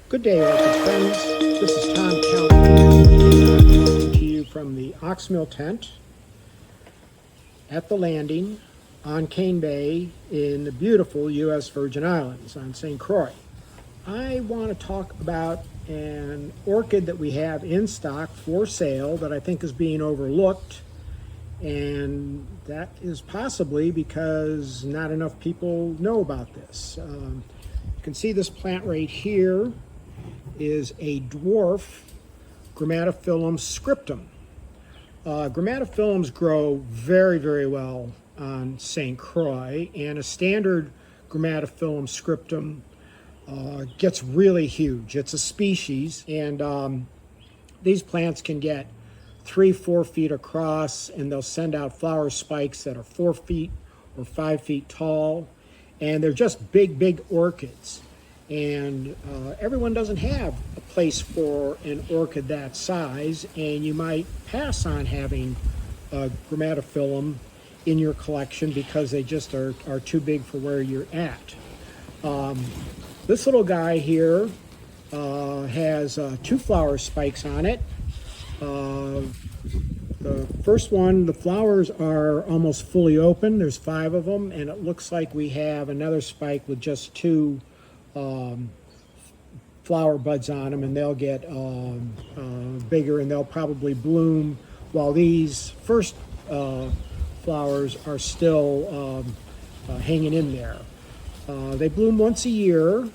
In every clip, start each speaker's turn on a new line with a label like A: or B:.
A: Good day, orchid friends. This is Tom coming to you from the Oxmill tent at the landing on Cane Bay in the beautiful U.S. Virgin Islands on St. Croix. I want to talk about an orchid that we have in stock for sale that I think is being overlooked, and that is possibly because not enough people know about this. You can see this plant right here is a dwarf Grammatophyllum scriptum. Grammatophyllums grow very, very well on St. Croix, and a standard Grammatophyllum scriptum gets really huge. It's a species, and these plants can get 3-4 feet across, and they'll send out flower spikes that are 4 feet or 5 feet tall, and they're just big, big orchids. And everyone doesn't have a place for an orchid that size, and you might pass on having a Grammatophyllum in your collection because they just are too big for where you're at. This little guy here has 2 flower spikes on it. The first one, the flowers are almost fully open. There's 5 of them, and it looks like we have another spike with just 2 flower buds on them, and they'll get bigger, and they'll probably bloom while these first flowers are still hanging in there. They bloom once a year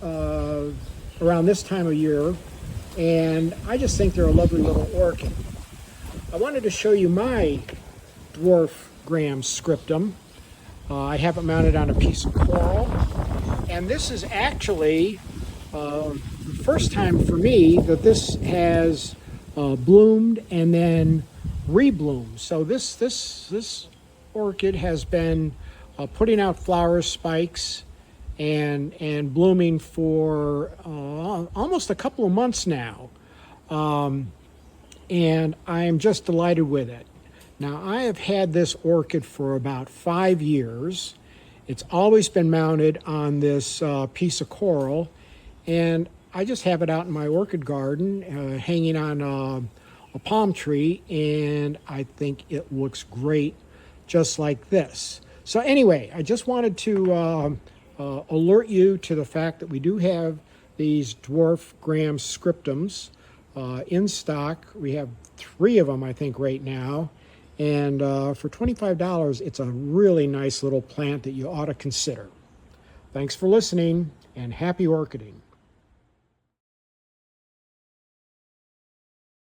A: around this time of year, and I just think they're a lovely little orchid. I wanted to show you my dwarf gram scriptum. I have it mounted on a piece of coral. And this is actually the first time for me that this has bloomed and then rebloomed. So this orchid has been putting out flower spikes and blooming for almost a couple of months now. And I am just delighted with it. Now, I have had this orchid for about 5 years. It's always been mounted on this piece of coral, and I just have it out in my orchid garden, hanging on a palm tree, and I think it looks great just like this. So anyway, I just wanted to alert you to the fact that we do have these dwarf gram scriptums in stock. We have 3 of them, I think, right now. And for $25, it's a really nice little plant that you ought to consider. Thanks for listening, and happy orchiding.